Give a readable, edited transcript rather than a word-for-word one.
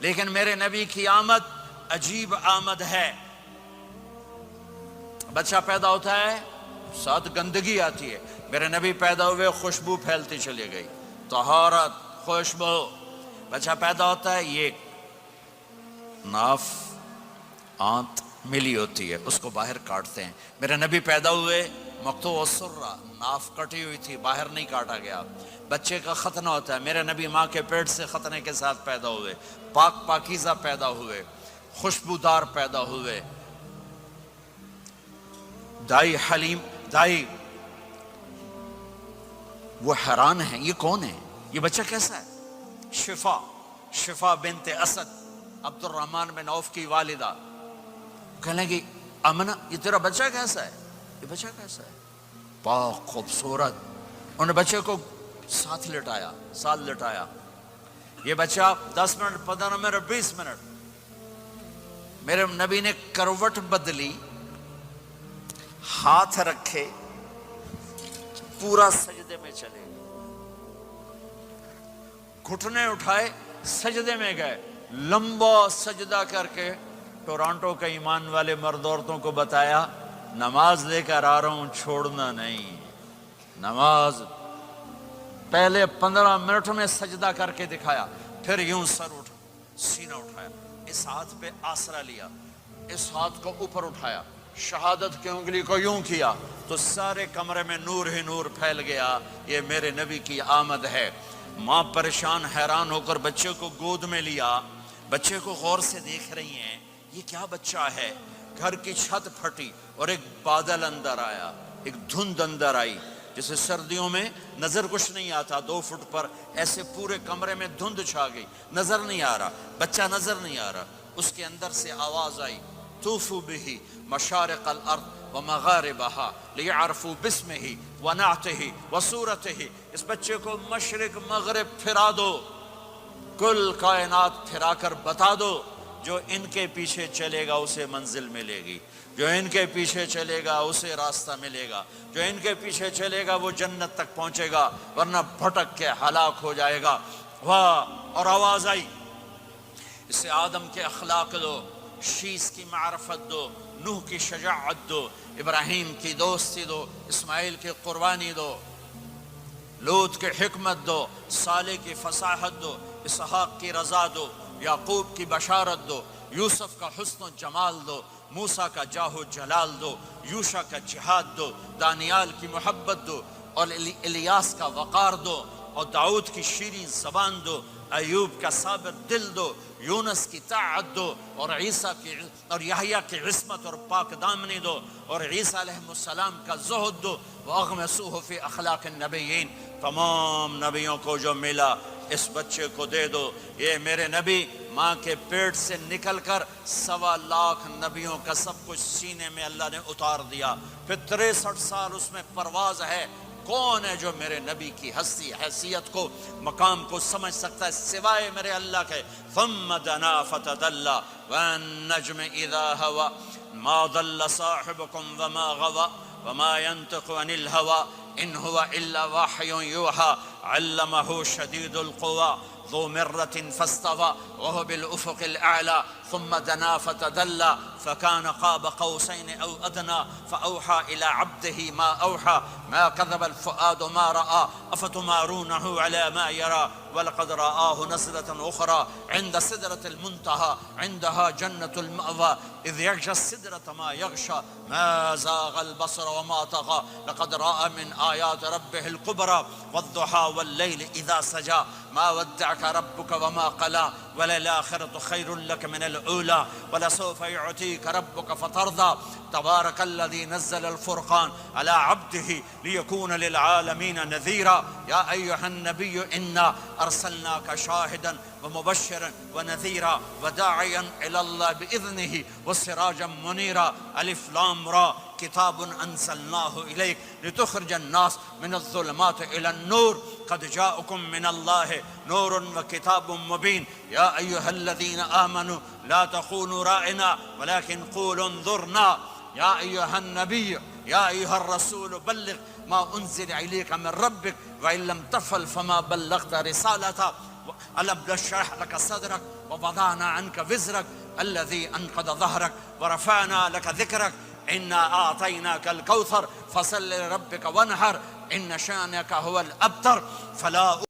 لیکن میرے نبی کی آمد عجیب آمد ہے. بچہ پیدا ہوتا ہے ساتھ گندگی آتی ہے. میرے نبی پیدا ہوئے خوشبو پھیلتی چلی گئی, طہارت, خوشبو. بچہ پیدا ہوتا ہے, یہ ناف آنت ملی ہوتی ہے, اس کو باہر کاٹتے ہیں. میرے نبی پیدا ہوئے مقطوع السرہ, ناف کٹی ہوئی تھی, باہر نہیں کاٹا گیا. بچے کا ختنہ ہوتا ہے. میرے نبی ماں کے پیٹ سے ختنے کے ساتھ پیدا ہوئے, پاک پاکیزہ پیدا ہوئے, خوشبودار پیدا ہوئے. دائی حلیم, دائی وہ حیران ہیں, یہ کون ہے, یہ بچہ کیسا ہے؟ شفا بنت اسد, عبد الرحمن بن عوف کی والدہ, کہنے لگی امنہ یہ تیرا بچہ کیسا ہے؟ یہ بچہ کیسا ہے؟ پاک, خوبصورت. انہوں نے بچے کو ساتھ لٹایا. یہ بچہ 10 منٹ, 15 منٹ, 20 منٹ, میرے نبی نے کروٹ بدلی, ہاتھ رکھے, پورا سجدے میں چلے گئے, گھٹنے اٹھائے, سجدے میں گئے. لمبا سجدہ کر کے ٹورانٹو کے ایمان والے مرد عورتوں کو بتایا, نماز لے کر آ رہا ہوں, چھوڑنا نہیں. نماز پہلے 15 منٹ میں سجدہ کر کے دکھایا, پھر یوں سینہ اٹھایا, اس ہاتھ پہ آسرا لیا, اس ہاتھ کو اوپر اٹھایا, شہادت کی انگلی کو یوں کیا, تو سارے کمرے میں نور ہی نور پھیل گیا. یہ میرے نبی کی آمد ہے. ماں پریشان حیران ہو کر بچے کو گود میں لیا, بچے کو غور سے دیکھ رہی ہیں, یہ کیا بچہ ہے. گھر کی چھت پھٹی اور ایک بادل اندر آیا, ایک دھند اندر آئی, جیسے سردیوں میں نظر کچھ نہیں آتا 2 فٹ پر, ایسے پورے کمرے میں دھند چھا گئی, نظر نہیں آ رہا, بچہ نظر نہیں آ رہا. اس کے اندر سے آواز آئی, طوفوا به مشارق الارض ومغاربها لیعرفوا باسمہ ونعتہ وصورتہ. اس بچے کو مشرق مغرب پھرا دو, کل کائنات پھرا کر بتا دو, جو ان کے پیچھے چلے گا اسے منزل ملے گی, جو ان کے پیچھے چلے گا اسے راستہ ملے گا, جو ان کے پیچھے چلے گا وہ جنت تک پہنچے گا, ورنہ بھٹک کے ہلاک ہو جائے گا. واہ. اور آواز آئی, اسے آدم کے اخلاق دو, شیس کی معرفت دو, نوح کی شجاعت دو, ابراہیم کی دوستی دو, اسماعیل کی قربانی دو, لوط کی حکمت دو, صالح کی فصاحت دو, اسحاق کی رضا دو, یعقوب کی بشارت دو, یوسف کا حسن و جمال دو, موسیٰ کا جاہ و جلال دو, یوشع کا جہاد دو, دانیال کی محبت دو, اور الیاس کا وقار دو, اور داؤد کی شیریں زبان دو, ایوب کا صابر دل دو, یونس کی طاعت دو, اور عیسیٰ کی اور یحییٰ کی عصمت اور پاک دامنی دو, اور عیسیٰ علیہ السلام کا زہد دو. وَأَغْمِسُوهُ فِي أَخْلَاقِ النَّبِيِّينَ. تمام نبیوں کو جو ملا اس بچے کو دے دو. یہ میرے نبی ماں کے پیٹ سے نکل کر 1.25 لاکھ نبیوں کا سب کچھ سینے میں اللہ نے اتار دیا. پھر 63 سال اس میں پرواز ہے. کون ہے جو میرے نبی کی ہستی, حیثیت کو, مقام کو سمجھ سکتا ہے سوائے میرے اللہ کے. ثم دنا فتدلى والنجم اذا هوى ما ضل صاحبكم وما غوى وما ينطق عن الهوى ان هو الا وحي يوحى علمه شديد القوى ذو مرة فاستوى وهو بالأفق الأعلى ثم دنا فتدلى فكان قاب قوسين أو أدنى فأوحى إلى عبده ما أوحى ما كذب الفؤاد ما رأى أفتمارونه على ما يرى ولقد رآه نزلة أخرى عند سدرة المنتهى عندها جنة المأوى إذ يغشى السدرة ما يغشى ما زاغ البصر وما طغى لقد رأى من آيات ربه الكبرى والضحى والليل إذا سجى ما ودعك ربك وما قلى وللآخرة خير لك من الأولى ولسوف يعطيك ربك فترضى تبارك الذي نزل الفرقان على عبده ليكون للعالمين نذيرا يا أيها النبي إنا أرسلناك شاهدا ومبشرا ونذيرا وداعيا إلى الله بإذنه وسراجا منيرا ألف لام را كتاب أنزلناه إليك لتخرج الناس من الظلمات إلى النور قد جاءكم من الله نور وكتاب مبين يا أيها الذين آمنوا لا تخونوا رائنا ولكن قولوا انظرنا يا أيها النبي يا أيها الرسول بلغ ما أنزل إليك من ربك وإن لم تفعل فما بلغت رسالته ألم نشرح لك صدرك ووضعنا عنك وزرك الذي أنقض ظهرك ورفعنا لك ذكرك إنا أعطيناك الكوثر فصل لربك وانحر إن شانك هو الأبتر. فلا